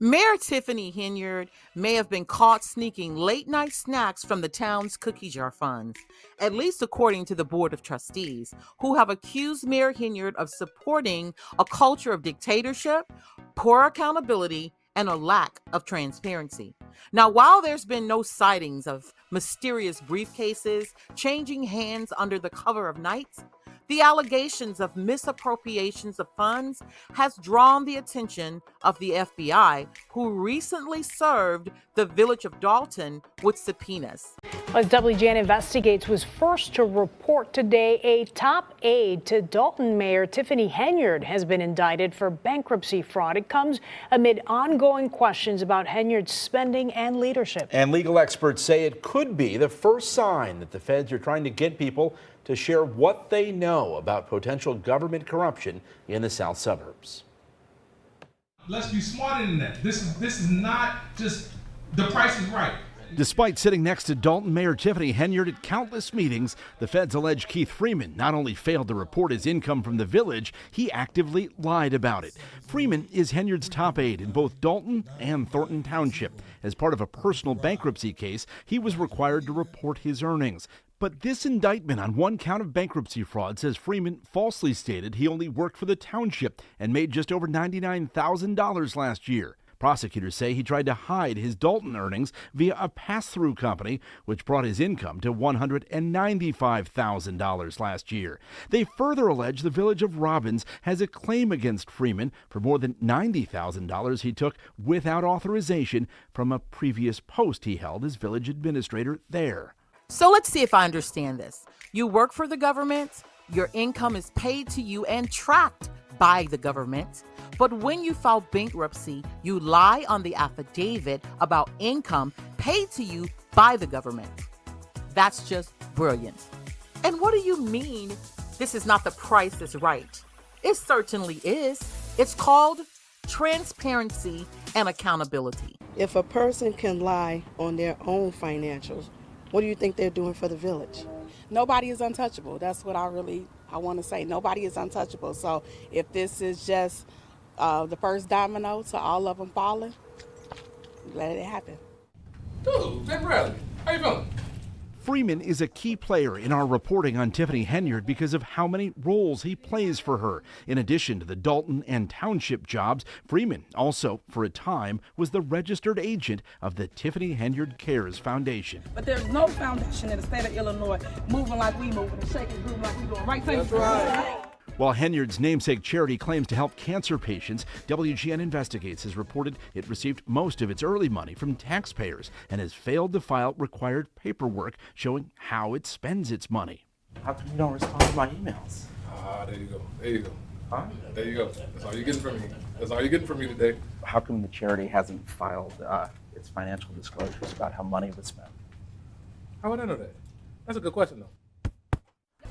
Mayor Tiffany Henyard may have been caught sneaking late-night snacks from the town's cookie jar funds, at least according to the Board of Trustees, who have accused Mayor Henyard of supporting a culture of dictatorship, poor accountability, and a lack of transparency. Now, while there's been no sightings of mysterious briefcases changing hands under the cover of night, the allegations of misappropriations of funds has drawn the attention of the FBI, who recently served the village of Dolton with subpoenas. As WGN Investigates was first to report today, a top aide to Dolton Mayor Tiffany Henyard has been indicted for bankruptcy fraud. It comes amid ongoing questions about Henyard's spending and leadership. And legal experts say it could be the first sign that the feds are trying to get people to share what they know about potential government corruption in the South suburbs. Let's be smarter than that. This is not just the price is right. Despite sitting next to Dolton Mayor Tiffany Henyard at countless meetings, the feds allege Keith Freeman not only failed to report his income from the village, he actively lied about it. Freeman is Henyard's top aide in both Dolton and Thornton Township. As part of a personal bankruptcy case, he was required to report his earnings. But this indictment on one count of bankruptcy fraud says Freeman falsely stated he only worked for the township and made just over $99,000 last year. Prosecutors say he tried to hide his Dolton earnings via a pass-through company, which brought his income to $195,000 last year. They further allege the village of Robbins has a claim against Freeman for more than $90,000 he took without authorization from a previous post he held as village administrator there. So let's see if I understand this. You work for the government, your income is paid to you and tracked by the government. But when you file bankruptcy, you lie on the affidavit about income paid to you by the government. That's just brilliant. And what do you mean this is not the price is right? It certainly is. It's called transparency and accountability. If a person can lie on their own financials, what do you think they're doing for the village? Nobody is untouchable. That's what I want to say. Nobody is untouchable. So if this is just the first domino to all of them falling, let it happen. Dude, Jay Bradley, how you feeling? Freeman is a key player in our reporting on Tiffany Henyard because of how many roles he plays for her. In addition to the Dolton and Township jobs, Freeman also, for a time, was the registered agent of the Tiffany Henyard Cares Foundation. But there's no foundation in the state of Illinois moving like we moving and shaking, grooving like we doing. Right? That's right. While Henyard's namesake charity claims to help cancer patients, WGN Investigates has reported it received most of its early money from taxpayers and has failed to file required paperwork showing how it spends its money. How come you don't respond to my emails? There you go. There you go. Huh? There you go. That's all you're getting from me. That's all you're getting from me today. How come the charity hasn't filed its financial disclosures about how money was spent? How would I know that? That's a good question, though.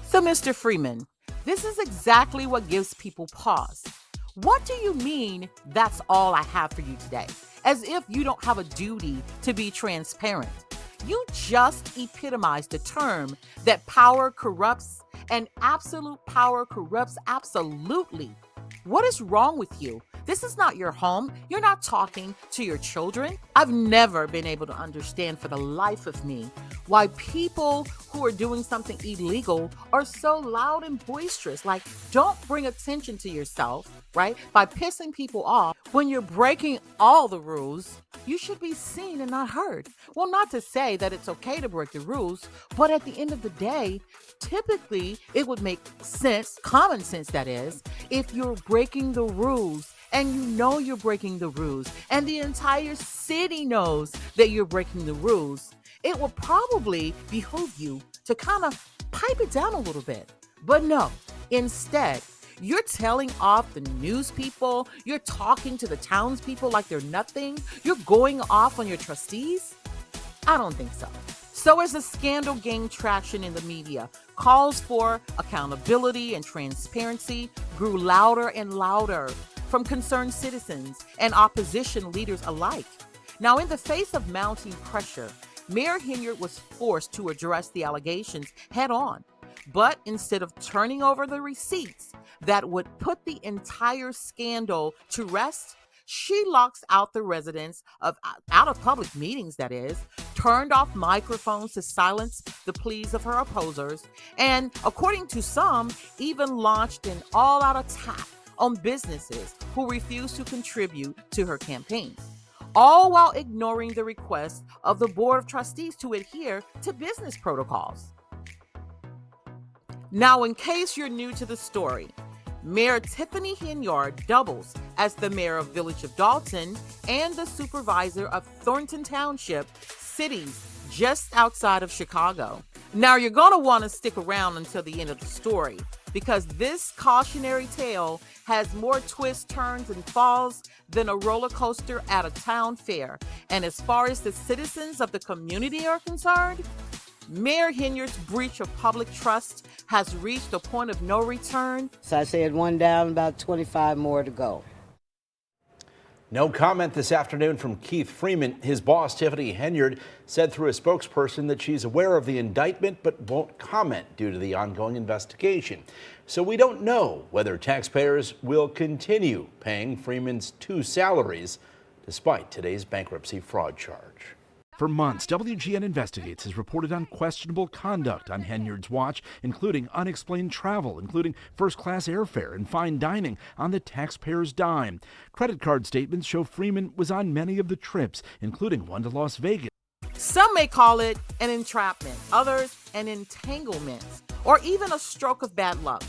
So, Mr. Freeman, this is exactly what gives people pause. What do you mean, that's all I have for you today? As if you don't have a duty to be transparent. You just epitomized the term that power corrupts, and absolute power corrupts absolutely. What is wrong with you? This is not your home. You're not talking to your children. I've never been able to understand for the life of me why people who are doing something illegal are so loud and boisterous. Like, don't bring attention to yourself, right? By pissing people off. When you're breaking all the rules, you should be seen and not heard. Well, not to say that it's okay to break the rules, but at the end of the day, typically it would make sense, common sense that is, if you're breaking the rules and you know you're breaking the rules and the entire city knows that you're breaking the rules, it will probably behoove you to kind of pipe it down a little bit. But no, instead, you're telling off the news people, you're talking to the townspeople like they're nothing, you're going off on your trustees? I don't think so. So as the scandal gained traction in the media, calls for accountability and transparency grew louder and louder from concerned citizens and opposition leaders alike. Now, in the face of mounting pressure, Mayor Hinyard was forced to address the allegations head on. But instead of turning over the receipts that would put the entire scandal to rest, She locks out the residents out of public meetings, that is, turned off microphones to silence the pleas of her opposers, and according to some, even launched an all-out attack on businesses who refused to contribute to her campaign, all while ignoring the request of the Board of Trustees to adhere to business protocols. Now, in case you're new to the story, Mayor Tiffany Henyard doubles as the mayor of Village of Dolton and the supervisor of Thornton Township, cities just outside of Chicago. Now, you're going to want to stick around until the end of the story, because this cautionary tale has more twists, turns, and falls than a roller coaster at a town fair. And as far as the citizens of the community are concerned, Mayor Henyard's breach of public trust has reached a point of no return. So I said one down, about 25 more to go. No comment this afternoon from Keith Freeman. His boss, Tiffany Henyard, said through a spokesperson that she's aware of the indictment but won't comment due to the ongoing investigation. So we don't know whether taxpayers will continue paying Freeman's 2 salaries despite today's bankruptcy fraud charge. For months, WGN Investigates has reported on questionable conduct on Henyard's watch, including unexplained travel, including first-class airfare and fine dining on the taxpayer's dime. Credit card statements show Freeman was on many of the trips, including one to Las Vegas. Some may call it an entrapment, others an entanglement, or even a stroke of bad luck.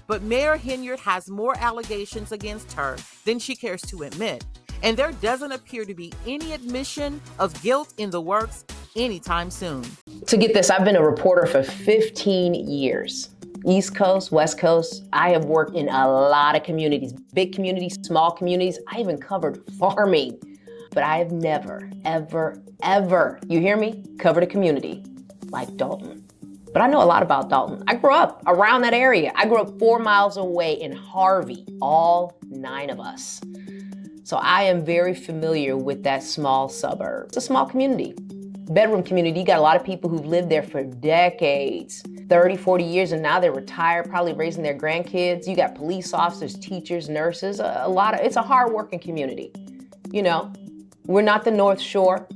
But Mayor Henyard has more allegations against her than she cares to admit. And there doesn't appear to be any admission of guilt in the works anytime soon. To get this, I've been a reporter for 15 years. East Coast, West Coast. I have worked in a lot of communities, big communities, small communities. I even covered farming. But I have never, ever, you hear me, covered a community like Dolton. But I know a lot about Dolton. I grew up around that area. I grew up 4 miles away in Harvey, all 9 of us. So I am very familiar with that small suburb. It's a small community, bedroom community. You got a lot of people who've lived there for decades, 30, 40 years, and now they're retired, probably raising their grandkids. You got police officers, teachers, nurses, it's a hard-working community. You know, we're not the North Shore.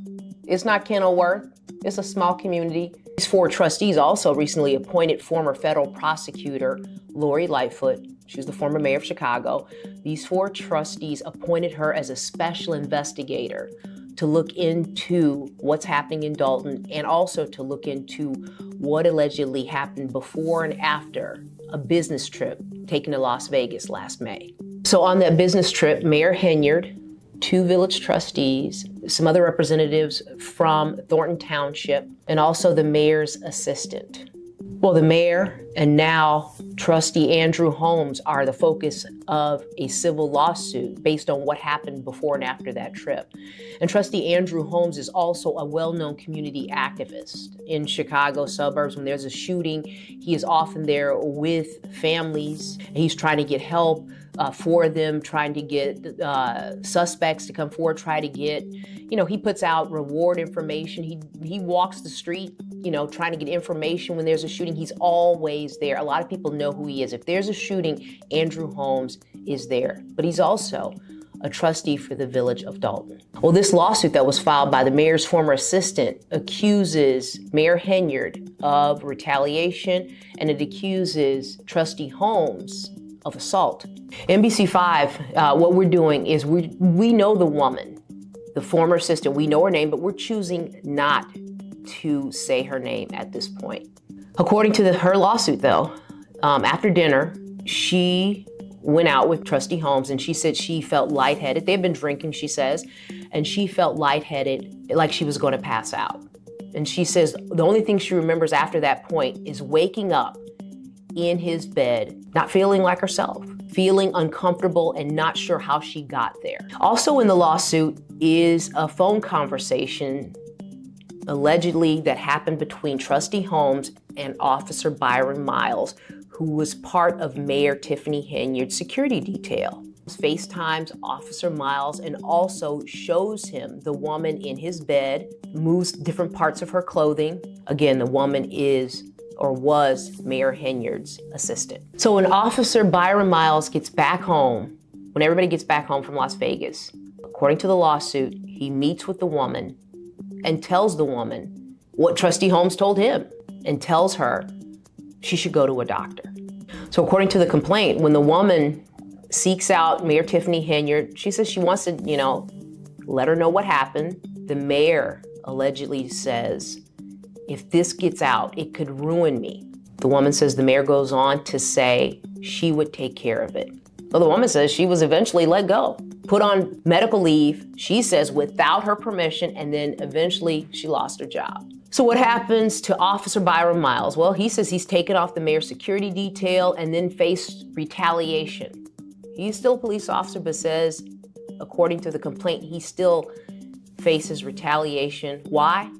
It's not Kenilworth. It's a small community. These 4 trustees also recently appointed former federal prosecutor Lori Lightfoot. She was the former mayor of Chicago. These 4 trustees appointed her as a special investigator to look into what's happening in Dolton and also to look into what allegedly happened before and after a business trip taken to Las Vegas last May. So on that business trip, Mayor Henyard, 2 village trustees, some other representatives from Thornton Township, and also the mayor's assistant. Well, the mayor and now trustee Andrew Holmes are the focus of a civil lawsuit based on what happened before and after that trip. And trustee Andrew Holmes is also a well-known community activist in Chicago suburbs. When there's a shooting, he is often there with families. And he's trying to get help for them, trying to get suspects to come forward, try to get, he puts out reward information. He walks the street, trying to get information when there's a shooting. He's always there. A lot of people know who he is. If there's a shooting, Andrew Holmes is there. But he's also a trustee for the Village of Dolton. Well, this lawsuit that was filed by the mayor's former assistant accuses Mayor Henyard of retaliation, and it accuses trustee Holmes of assault. NBC5, what we're doing is we know the woman, the former assistant. We know her name, but we're choosing not to say her name at this point. According to her lawsuit, though, after dinner, she went out with trustee Holmes and she said she felt lightheaded. They've been drinking, she says, and she felt lightheaded, like she was going to pass out. And she says the only thing she remembers after that point is waking up in his bed, not feeling like herself, feeling uncomfortable and not sure how she got there. Also in the lawsuit is a phone conversation allegedly that happened between trustee Holmes and Officer Byron Miles, who was part of Mayor Tiffany Henyard's security detail. FaceTimes Officer Miles and also shows him the woman in his bed, moves different parts of her clothing. Again, the woman is or was Mayor Henyard's assistant. So when Officer Byron Miles gets back home, when everybody gets back home from Las Vegas, According to the lawsuit, he meets with the woman and tells the woman what Trustee Holmes told him and tells her she should go to a doctor. So according to the complaint, when the woman seeks out Mayor Tiffany Henyard, she says she wants to, let her know what happened. The mayor allegedly says, if this gets out, it could ruin me. The woman says the mayor goes on to say she would take care of it. Well, the woman says she was eventually let go, put on medical leave, she says without her permission, and then eventually she lost her job. So what happens to Officer Byron Miles? Well, he says he's taken off the mayor's security detail and then faced retaliation. He's still a police officer, but says, according to the complaint, he still faces retaliation. Why?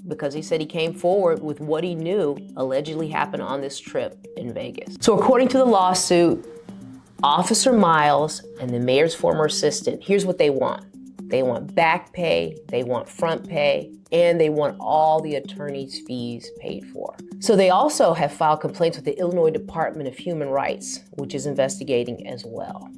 Because he said he came forward with what he knew allegedly happened on this trip in Vegas. So according to the lawsuit, Officer Miles and the mayor's former assistant, here's what they want. They want back pay, they want front pay, and they want all the attorney's fees paid for. So they also have filed complaints with the Illinois Department of Human Rights, which is investigating as well.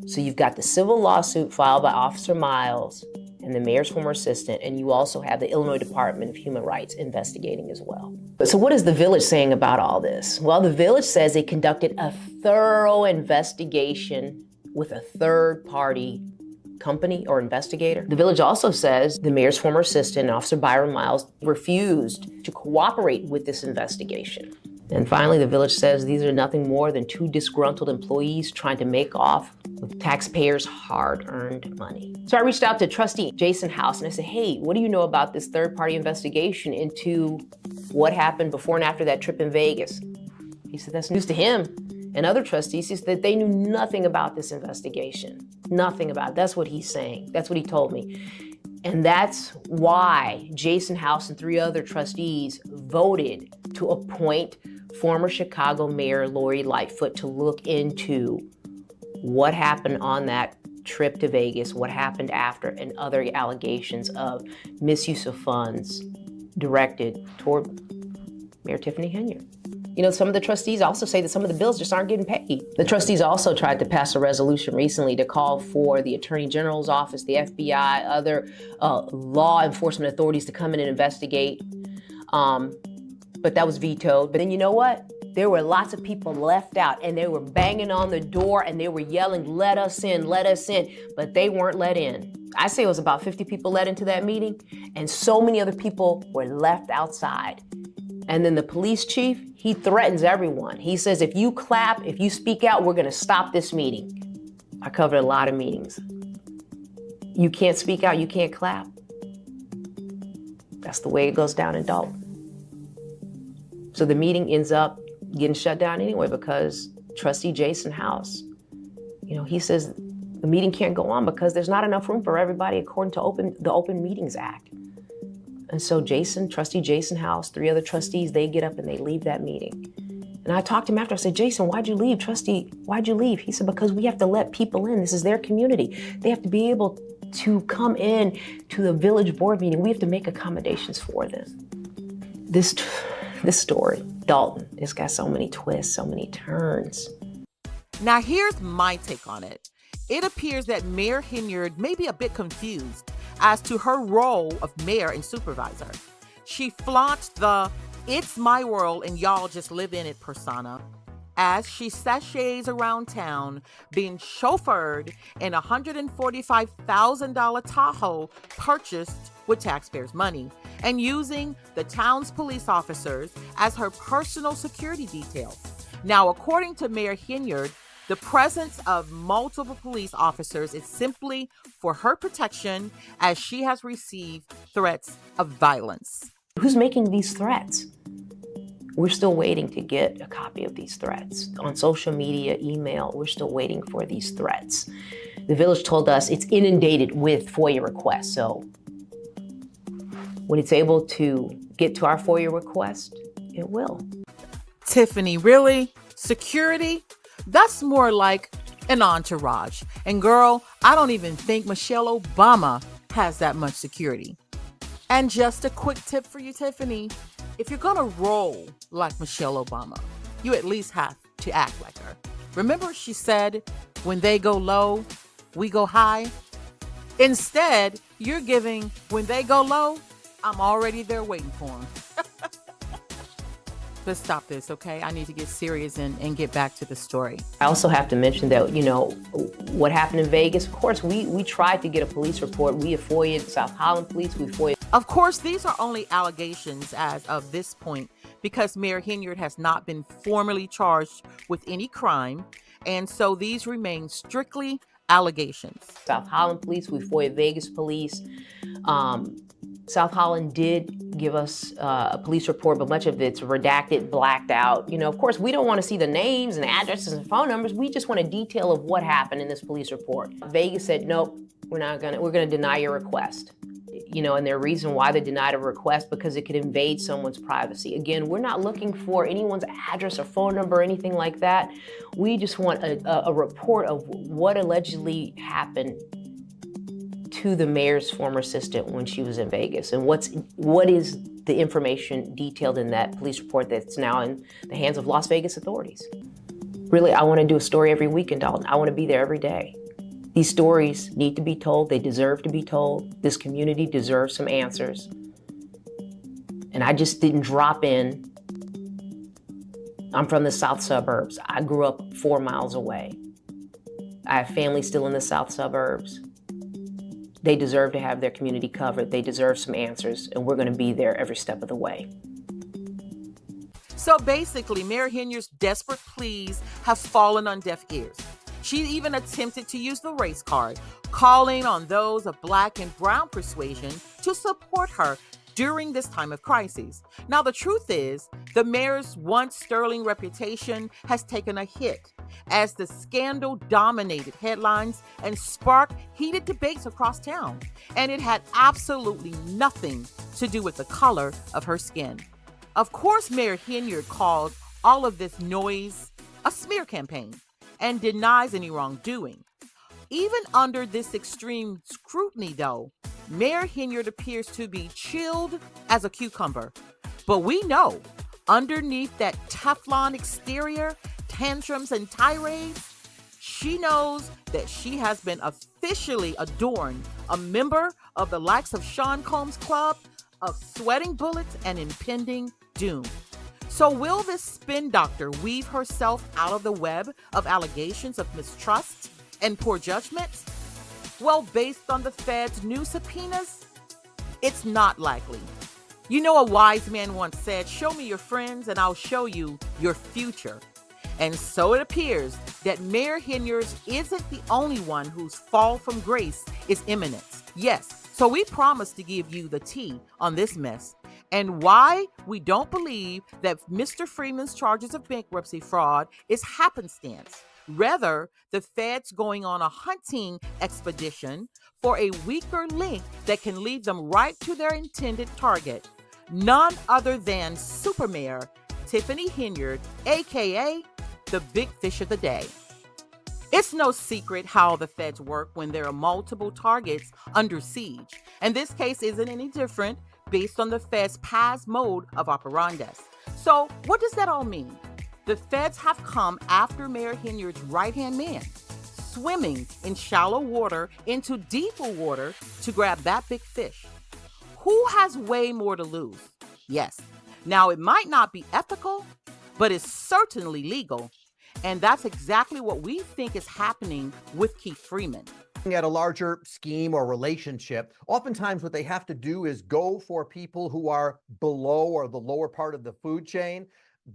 So you've got the civil lawsuit filed by Officer Miles and the mayor's former assistant, and you also have the Illinois Department of Human Rights investigating as well. So what is the Village saying about all this? Well, the Village says they conducted a thorough investigation with a third-party company or investigator. The Village also says the mayor's former assistant, Officer Byron Miles, refused to cooperate with this investigation. And finally, the Village says these are nothing more than two disgruntled employees trying to make off with taxpayers' hard-earned money. So I reached out to Trustee Jason House and I said, hey, what do you know about this third-party investigation into what happened before and after that trip in Vegas? He said that's news to him and other trustees. He said that they knew nothing about this investigation. Nothing about it. That's what he's saying. That's what he told me. And that's why Jason House and 3 other trustees voted to appoint former Chicago Mayor Lori Lightfoot to look into what happened on that trip to Vegas, what happened after, and other allegations of misuse of funds directed toward Mayor Tiffany Henyard. Some of the trustees also say that some of the bills just aren't getting paid. The trustees also tried to pass a resolution recently to call for the Attorney General's office, the FBI, other law enforcement authorities to come in and investigate. But that was vetoed. But then you know what? There were lots of people left out and they were banging on the door and they were yelling, let us in, but they weren't let in. I say it was about 50 people let into that meeting and so many other people were left outside. And then the police chief, he threatens everyone. He says, if you clap, if you speak out, we're gonna stop this meeting. I covered a lot of meetings. You can't speak out, you can't clap. That's the way it goes down in Dolton. So the meeting ends up getting shut down anyway because Trustee Jason House, he says the meeting can't go on because there's not enough room for everybody according to the Open Meetings Act. And so Trustee Jason House, 3 other trustees, they get up and they leave that meeting. And I talked to him after, I said, Jason, why'd you leave? Trustee, why'd you leave? He said, because we have to let people in. This is their community. They have to be able to come in to the Village board meeting. We have to make accommodations for them. This story, Dolton, it's got so many twists, so many turns. Now here's my take on it. It appears that Mayor Hinyard may be a bit confused as to her role of mayor and supervisor. She flaunts the "it's my world and y'all just live in it" persona as she sashays around town being chauffeured in a $145,000 Tahoe purchased with taxpayers' money and using the town's police officers as her personal security detail. Now, according to Mayor Hinyard, the presence of multiple police officers is simply for her protection as she has received threats of violence. Who's making these threats? We're still waiting to get a copy of these threats. On social media, email, we're still waiting for these threats. The Village told us it's inundated with FOIA requests, so when it's able to get to our FOIA request, it will. Tiffany, really? Security? That's more like an entourage. And girl, I don't even think Michelle Obama has that much security. And just a quick tip for you, Tiffany. If you're gonna roll like Michelle Obama, you at least have to act like her. Remember she said, when they go low, we go high? Instead, you're giving, when they go low, I'm already there waiting for them. Let's stop this, okay? I need to get serious and get back to the story. I also have to mention that, you know, what happened in Vegas, of course, we tried to get a police report. We FOIA'd South Holland Police, we FOIA'd. Of course, these are only allegations as of this point because Mayor Hinyard has not been formally charged with any crime, and so these remain strictly allegations. South Holland Police, we FOIA'd Vegas Police. South Holland did give us a police report, but much of it's redacted, blacked out. You know, of course, we don't want to see the names and addresses and phone numbers. We just want a detail of what happened in this police report. Vegas said, nope, we're gonna deny your request. You know, and their reason why they denied a request, because it could invade someone's privacy. Again, we're not looking for anyone's address or phone number or anything like that. We just want a report of what allegedly happened to the mayor's former assistant when she was in Vegas, and what is the information detailed in that police report that's now in the hands of Las Vegas authorities. Really, I want to do a story every week in Dolton. I want to be there every day. These stories need to be told. They deserve to be told. This community deserves some answers. And I just didn't drop in. I'm from the south suburbs. I grew up 4 miles away. I have family still in the south suburbs. They deserve to have their community covered. They deserve some answers, and we're going to be there every step of the way. So basically, Mayor Hinyard's desperate pleas have fallen on deaf ears. She even attempted to use the race card, calling on those of Black and brown persuasion to support her during this time of crisis. Now, the truth is, the mayor's once sterling reputation has taken a hit as the scandal dominated headlines and sparked heated debates across town. And it had absolutely nothing to do with the color of her skin. Of course, Mayor Henyard called all of this noise a smear campaign and denies any wrongdoing. Even under this extreme scrutiny, though, Mayor Hinyard appears to be chilled as a cucumber. But we know, underneath that Teflon exterior, tantrums and tirades, she knows that she has been officially adorned a member of the likes of Sean Combs' club of sweating bullets and impending doom. So will this spin doctor weave herself out of the web of allegations of mistrust and poor judgment? Well, based on the Fed's new subpoenas, it's not likely. You know, a wise man once said, "Show me your friends and I'll show you your future." And so it appears that Mayor Hinyard isn't the only one whose fall from grace is imminent. Yes, so we promise to give you the tea on this mess and why we don't believe that Mr. Freeman's charges of bankruptcy fraud is happenstance. Rather, the Fed's going on a hunting expedition for a weaker link that can lead them right to their intended target. None other than Super Mayor Tiffany Henyard, aka the big fish of the day. It's no secret how the feds work when there are multiple targets under siege. And this case isn't any different based on the feds' past mode of operandus. So what does that all mean? The feds have come after Mayor Henyard's right-hand man, swimming in shallow water into deeper water to grab that big fish. Who has way more to lose? Yes. Now, it might not be ethical, but it's certainly legal. And that's exactly what we think is happening with Keith Freeman. At a larger scheme or relationship, oftentimes what they have to do is go for people who are below or the lower part of the food chain,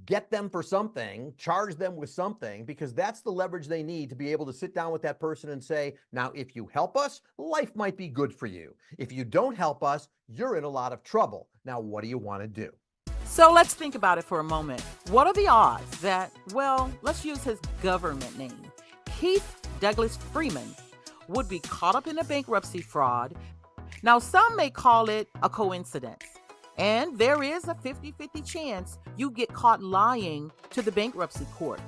get them for something, charge them with something, because that's the leverage they need to be able to sit down with that person and say, now, if you help us, life might be good for you. If you don't help us, you're in a lot of trouble. Now, what do you want to do? So let's think about it for a moment. What are the odds that, well, let's use his government name, Keith Douglas Freeman, would be caught up in a bankruptcy fraud? Now, some may call it a coincidence, and there is a 50-50 chance you get caught lying to the bankruptcy court.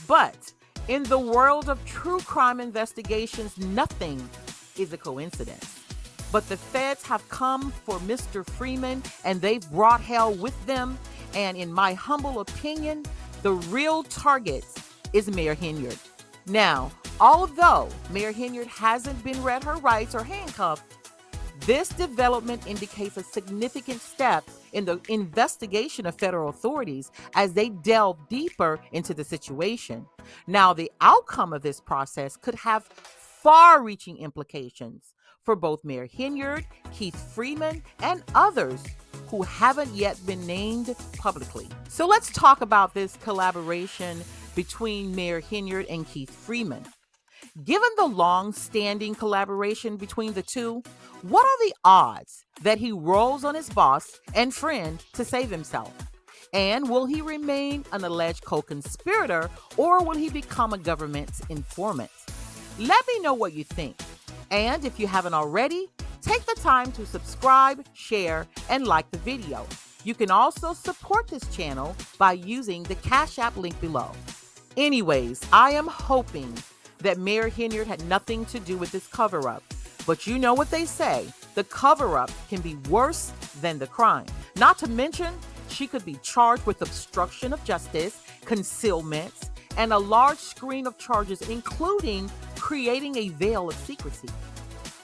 But in the world of true crime investigations, nothing is a coincidence. But the feds have come for Mr. Freeman, and they've brought hell with them. And in my humble opinion, the real target is Mayor Hinyard. Now, Although Mayor Hinyard hasn't been read her rights or handcuffed, this development indicates a significant step in the investigation of federal authorities as they delve deeper into the situation. Now, the outcome of this process could have far-reaching implications for both Mayor Henyard, Keith Freeman, and others who haven't yet been named publicly. So let's talk about this collaboration between Mayor Henyard and Keith Freeman. Given the long-standing collaboration between the two, what are the odds that he rolls on his boss and friend to save himself? And will he remain an alleged co-conspirator, or will he become a government informant? Let me know what you think. And if you haven't already, take the time to subscribe, share, and like the video. You can also support this channel by using the Cash App link below. Anyways, I am hoping that Mayor Henyard had nothing to do with this cover-up. But you know what they say, the cover-up can be worse than the crime. Not to mention, she could be charged with obstruction of justice, concealment, and a large screen of charges, including creating a veil of secrecy,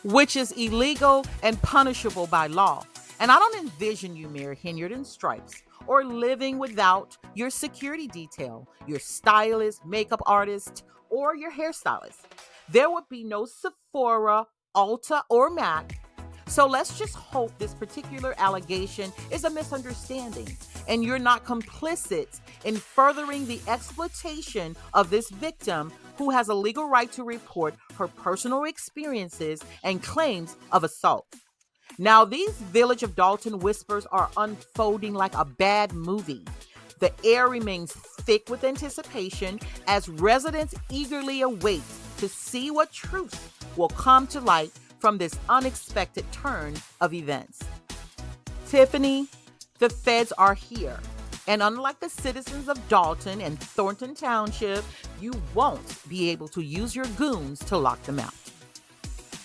which is illegal and punishable by law. And I don't envision you, Mayor Henyard, in stripes or living without your security detail, your stylist, makeup artist, or your hairstylist. There would be no Sephora, Ulta, or MAC. So let's just hope this particular allegation is a misunderstanding and you're not complicit in furthering the exploitation of this victim who has a legal right to report her personal experiences and claims of assault. Now, these Village of Dolton whispers are unfolding like a bad movie. The air remains thick with anticipation as residents eagerly await to see what truth will come to light from this unexpected turn of events. Tiffany, the feds are here. And unlike the citizens of Dolton and Thornton Township, you won't be able to use your goons to lock them out.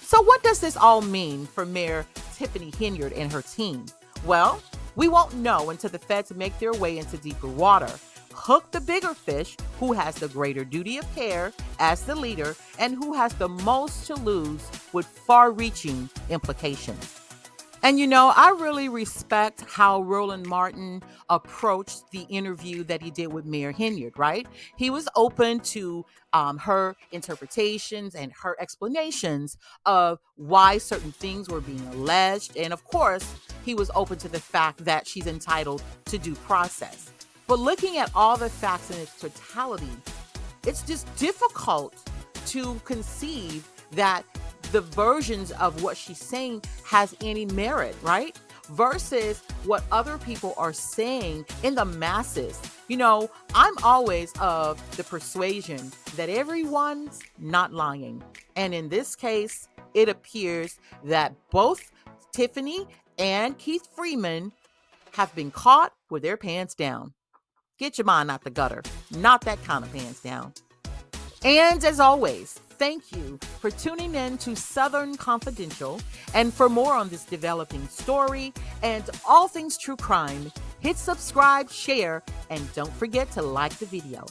So what does this all mean for Mayor Tiffany Henyard and her team? Well, we won't know until the feds make their way into deeper water, hook the bigger fish who has the greater duty of care as the leader and who has the most to lose with far-reaching implications. And you know, I really respect how Roland Martin approached the interview that he did with Mayor Henyard, right? He was open to her interpretations and her explanations of why certain things were being alleged. And of course, he was open to the fact that she's entitled to due process. But looking at all the facts in its totality, it's just difficult to conceive that the versions of what she's saying has any merit, right? Versus what other people are saying in the masses. You know, I'm always of the persuasion that everyone's not lying. And in this case, it appears that both Tiffany and Keith Freeman have been caught with their pants down. Get your mind out the gutter. Not that kind of pants down. And as always, thank you for tuning in to Southern Confidential. And for more on this developing story and all things true crime, hit subscribe, share, and don't forget to like the video.